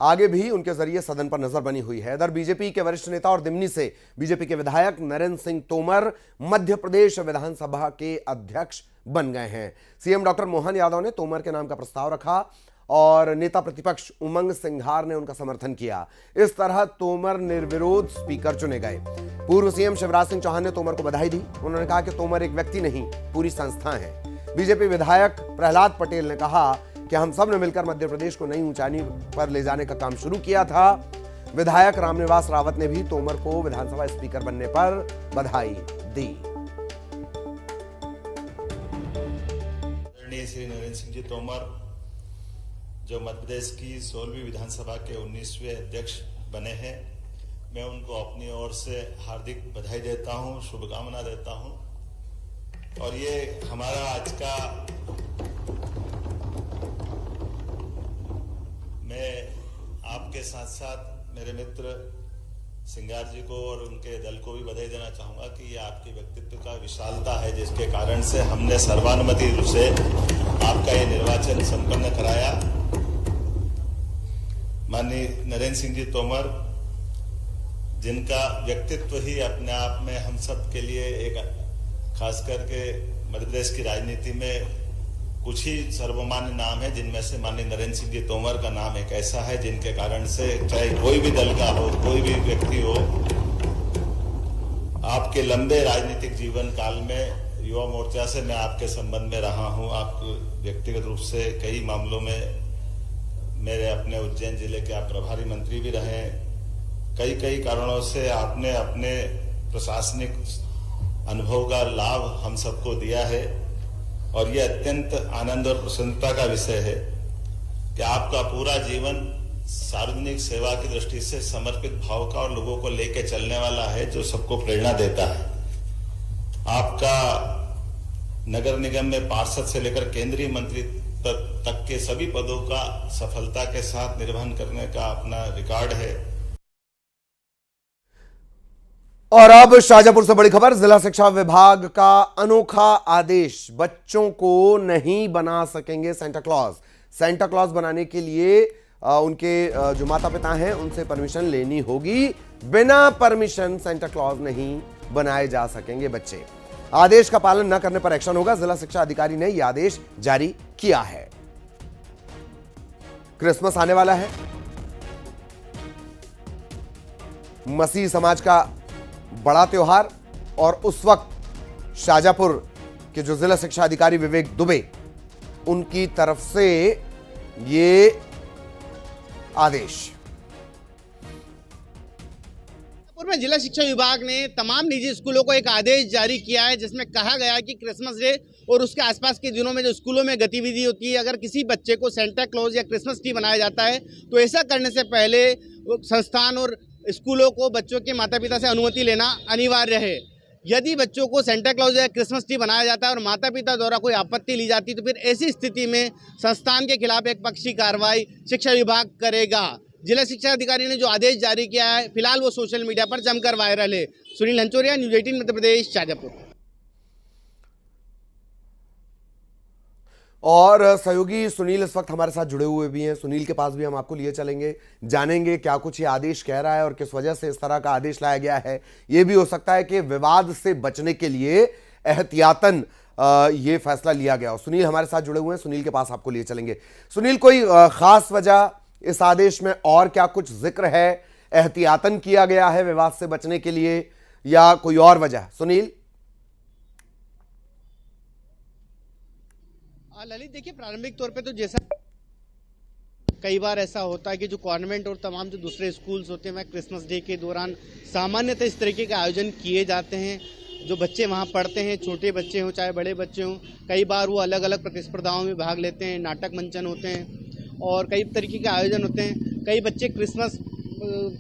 आगे भी उनके जरिए सदन पर नजर बनी हुई है। इधर बीजेपी के वरिष्ठ नेता और दिमनी से बीजेपी के विधायक नरेंद्र सिंह तोमर मध्य प्रदेश विधानसभा के अध्यक्ष बन गए हैं। सीएम डॉक्टर मोहन यादव ने तोमर के नाम का प्रस्ताव रखा और नेता प्रतिपक्ष उमंग सिंघार ने उनका समर्थन किया। इस तरह तोमर निर्विरोध स्पीकर चुने गए। पूर्व सीएम शिवराज सिंह चौहान ने तोमर को बधाई दी। उन्होंने कहा कि तोमर एक व्यक्ति नहीं, पूरी संस्था है। बीजेपी विधायक प्रहलाद पटेल ने कहा कि हम सब ने मिलकर मध्य प्रदेश को नई ऊंचाई पर ले जाने का काम शुरू किया था। विधायक रामनिवास रावत ने भी तोमर को विधानसभा स्पीकर बनने पर बधाई दी। श्री नरेंद्र सिंह जी तोमर जो मध्य प्रदेश की 16वीं विधानसभा के 19वें अध्यक्ष बने हैं, मैं उनको अपनी ओर से हार्दिक बधाई देता हूं, शुभकामना देता हूं। और ये हमारा आज का, मैं आपके साथ साथ मेरे मित्र सिंगार जी को और उनके दल को भी बधाई देना चाहूंगा कि ये आपके व्यक्तित्व का विशालता है, जिसके कारण से हमने सर्वानुमति रूप से आपका ये निर्वाचन संपन्न कराया। माननीय नरेंद्र सिंह जी तोमर, जिनका व्यक्तित्व ही अपने आप में हम सब के लिए एक, खास करके मध्य प्रदेश की राजनीति में कुछ ही सर्वमान्य नाम है, जिनमें से माननीय नरेंद्र सिंह जी तोमर का नाम एक ऐसा है जिनके कारण से चाहे कोई भी दल का हो, कोई भी व्यक्ति हो, आपके लंबे राजनीतिक जीवन काल में युवा मोर्चा से मैं आपके संबंध में रहा हूं। आप व्यक्तिगत रूप से कई मामलों में मेरे अपने उज्जैन जिले के आप प्रभारी मंत्री भी रहे। कई कारणों से आपने अपने प्रशासनिक अनुभव का लाभ हम सबको दिया है और यह अत्यंत आनंद और प्रसन्नता का विषय है कि आपका पूरा जीवन सार्वजनिक सेवा की दृष्टि से समर्पित भाव का और लोगों को लेकर चलने वाला है, जो सबको प्रेरणा देता है। आपका नगर निगम में पार्षद से लेकर केंद्रीय मंत्री तक के सभी पदों का सफलता के साथ निर्वहन करने का अपना रिकॉर्ड है। और अब शाजापुर से बड़ी खबर। जिला शिक्षा विभाग का अनोखा आदेश, बच्चों को नहीं बना सकेंगे सेंटा क्लॉज। सेंटा क्लॉज बनाने के लिए उनके जो माता पिता हैं उनसे परमिशन लेनी होगी। बिना परमिशन सेंटा क्लॉज नहीं बनाए जा सकेंगे बच्चे। आदेश का पालन न करने पर एक्शन होगा। जिला शिक्षा अधिकारी ने यह आदेश जारी किया है। क्रिसमस आने वाला है। मसीह समाज का बड़ा त्योहार, और उस वक्त शाजापुर के जो जिला शिक्षा अधिकारी विवेक दुबे, उनकी तरफ से ये आदेश। में जिला शिक्षा विभाग ने तमाम निजी स्कूलों को एक आदेश जारी किया है, जिसमें कहा गया है कि क्रिसमस डे और उसके आसपास के दिनों में जो स्कूलों में गतिविधि होती है, अगर किसी बच्चे को सेंटा क्लॉज या क्रिसमस ट्री बनाया जाता है तो ऐसा करने से पहले संस्थान और स्कूलों को बच्चों के माता पिता से अनुमति लेना अनिवार्य है। यदि बच्चों को सेंटा क्लॉज या क्रिसमस ट्री बनाया जाता है और माता पिता द्वारा कोई आपत्ति ली जाती है तो फिर ऐसी स्थिति में संस्थान के खिलाफ एक पक्षी कार्रवाई शिक्षा विभाग करेगा। जिला शिक्षा अधिकारी ने जो आदेश जारी किया है, फिलहाल वो सोशल मीडिया पर जमकर वायरल है। सुनील हंचोरिया, न्यूज़ 18 मध्य प्रदेश, शाजापुर। और सहयोगी सुनील इस वक्त हमारे साथ जुड़े हुए भी हैं। सुनील के पास भी हम आपको लिए चलेंगे, जानेंगे क्या कुछ ये आदेश कह रहा है और किस वजह से इस तरह का आदेश लाया गया है। ये भी हो सकता है कि विवाद से बचने के लिए एहतियातन ये फैसला लिया गया हो। सुनील हमारे साथ जुड़े हुए हैं, सुनील के पास आपको लिए चलेंगे। सुनील, कोई खास वजह इस आदेश में और क्या कुछ जिक्र है? एहतियातन किया गया है विवाद से बचने के लिए या कोई और वजह? सुनील। ललित, देखिए, प्रारंभिक तौर पे तो जैसा कई बार ऐसा होता है कि जो कॉन्वेंट और तमाम जो दूसरे स्कूल्स होते हैं वह क्रिसमस डे के दौरान सामान्यतः इस तरीके के आयोजन किए जाते हैं। जो बच्चे वहाँ पढ़ते हैं, छोटे बच्चे हों चाहे बड़े बच्चे हों, कई बार वो अलग अलग प्रतिस्पर्धाओं में भाग लेते हैं, नाटक मंचन होते हैं और कई तरीके के आयोजन होते हैं। कई बच्चे क्रिसमस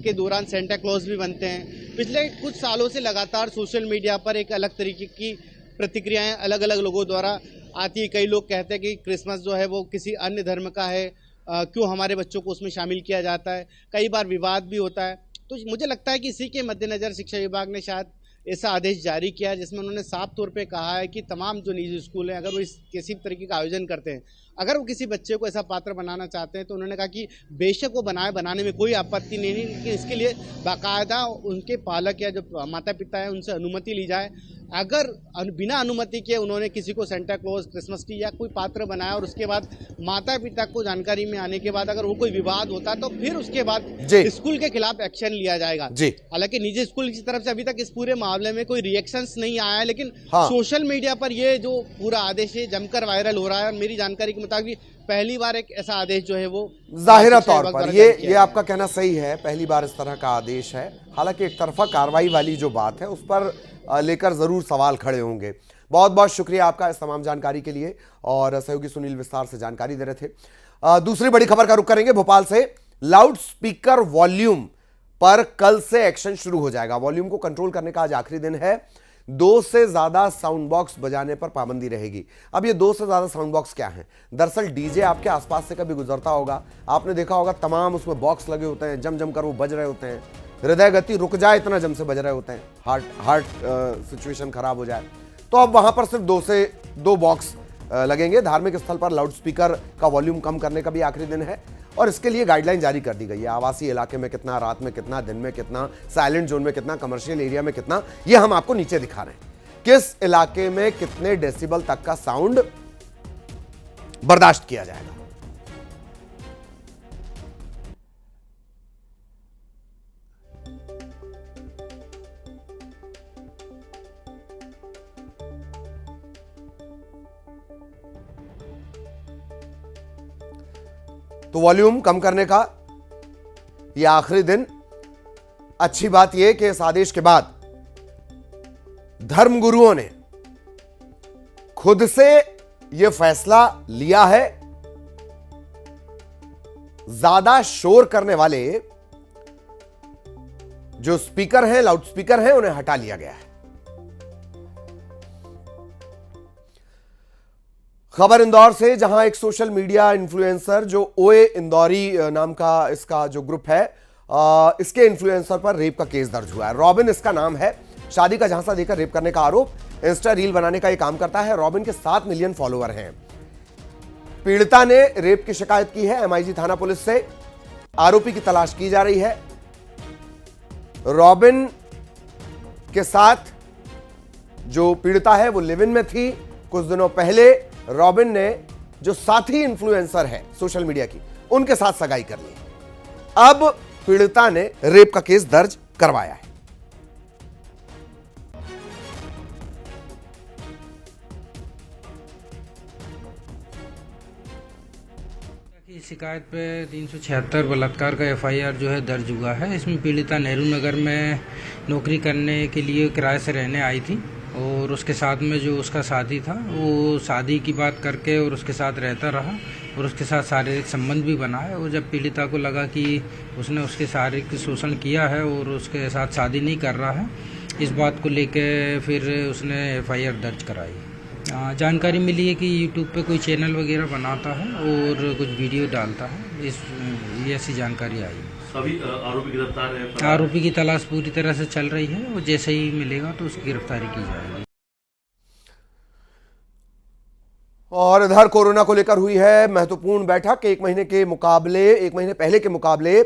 के दौरान सेंटा क्लॉज भी बनते हैं। पिछले कुछ सालों से लगातार सोशल मीडिया पर एक अलग तरीके की प्रतिक्रियाएं अलग अलग लोगों द्वारा आती है। कई लोग कहते हैं कि क्रिसमस जो है वो किसी अन्य धर्म का है, क्यों हमारे बच्चों को उसमें शामिल किया जाता है। कई बार विवाद भी होता है। तो मुझे लगता है कि इसी के मद्देनज़र शिक्षा विभाग ने शायद ऐसा आदेश जारी किया है जिसमें उन्होंने साफ तौर पे कहा है कि तमाम जो निजी स्कूल हैं अगर वो इस किसी तरीके का आयोजन करते हैं, अगर वो किसी बच्चे को ऐसा पात्र बनाना चाहते हैं तो उन्होंने कहा कि बेशक वो बनाने में कोई आपत्ति नहीं है, लेकिन इसके लिए बाकायदा उनके पालक या जो माता पिता है उनसे अनुमति ली जाए। अगर बिना अनुमति के उन्होंने किसी को सेंटा क्लॉज, क्रिसमस ट्री या कोई पात्र बनाया और उसके बाद माता पिता को जानकारी में आने के बाद अगर वो कोई विवाद होता है तो फिर उसके बाद स्कूल के खिलाफ एक्शन लिया जाएगा। हालांकि निजी स्कूल की तरफ से अभी तक इस पूरे मामले में कोई रिएक्शंस नहीं आया है, लेकिन सोशल मीडिया पर ये जो पूरा आदेश है जमकर वायरल हो रहा है और मेरी जानकारी के मुताबिक पहली बार एक ऐसा आदेश जो है वो जाहिरा तौर पर ये आपका कहना सही है, पहली बार इस तरह का आदेश है। हालांकि एक तरफा कार्रवाई वाली जो बात है उस पर लेकर जरूर सवाल खड़े होंगे। बहुत बहुत शुक्रिया आपका इस तमाम जानकारी के लिए और सहयोगी सुनील विस्तार से जानकारी दे रहे थे। दूसरी बड़ी खबर का रुख करेंगे भोपाल से। लाउड स्पीकर वॉल्यूम पर कल से एक्शन शुरू हो जाएगा। वॉल्यूम को कंट्रोल करने का आज आखिरी दिन है। 2 से ज्यादा साउंड बॉक्स बजाने पर पाबंदी रहेगी। अब ये 2 से ज्यादा साउंड बॉक्स क्या हैं? दरअसल डीजे आपके आसपास से कभी गुजरता होगा, आपने देखा होगा तमाम उसमें बॉक्स लगे होते हैं, जम कर वो बज रहे होते हैं, हृदय गति रुक जाए इतना जम से बज रहे होते हैं, हार्ट सिचुएशन खराब हो जाए तो अब वहां पर सिर्फ 2 से 2 बॉक्स लगेंगे। धार्मिक स्थल पर लाउड स्पीकर का वॉल्यूम कम करने का भी आखिरी दिन है और इसके लिए गाइडलाइन जारी कर दी गई है। आवासीय इलाके में कितना, रात में कितना, दिन में कितना, साइलेंट जोन में कितना, कमर्शियल एरिया में कितना, ये हम आपको नीचे दिखा रहे हैं। किस इलाके में कितने डेसिबल तक का साउंड बर्दाश्त किया जाएगा। तो वॉल्यूम कम करने का यह आखिरी दिन। अच्छी बात यह कि इस आदेश के बाद धर्मगुरुओं ने खुद से यह फैसला लिया है। ज्यादा शोर करने वाले जो स्पीकर हैं, लाउड स्पीकर हैं, उन्हें हटा लिया गया है। खबर इंदौर से, जहां एक सोशल मीडिया इन्फ्लुएंसर जो ओए इंदौरी नाम का इसका जो ग्रुप है, इसके इन्फ्लुएंसर पर रेप का केस दर्ज हुआ है। रॉबिन इसका नाम है। शादी का झांसा देकर रेप करने का आरोप। इंस्टा रील बनाने का यह काम करता है। रॉबिन के 7 मिलियन फॉलोअर हैं। पीड़िता ने रेप की शिकायत की है एमआईजी थाना पुलिस से। आरोपी की तलाश की जा रही है। रॉबिन के साथ जो पीड़िता है वो लिव इन में थी। कुछ दिनों पहले रॉबिन ने जो साथी इन्फ्लुएंसर है सोशल मीडिया की, उनके साथ सगाई कर ली। अब पीड़िता ने रेप का केस दर्ज करवाया है। शिकायत पे 376 बलात्कार का एफआईआर जो है दर्ज हुआ है। इसमें पीड़िता नेहरू नगर में नौकरी करने के लिए किराए से रहने आई थी और उसके साथ में जो उसका साथी था वो शादी की बात करके और उसके साथ रहता रहा और उसके साथ शारीरिक संबंध भी बना है। और जब पीड़िता को लगा कि उसने उसके शारीरिक शोषण किया है और उसके साथ शादी नहीं कर रहा है, इस बात को लेके फिर उसने एफआईआर दर्ज कराई। जानकारी मिली है कि यूट्यूब पे कोई चैनल वगैरह बनाता है और कुछ वीडियो डालता है। ये ऐसी जानकारी आई। अभी आरोपी गिरफ्तार है। आरोपी की तलाश पूरी तरह से चल रही है और जैसे ही मिलेगा तो उसकी गिरफ्तारी की जाएगी। और इधर कोरोना को लेकर हुई है महत्वपूर्ण बैठक। एक महीने पहले के मुकाबले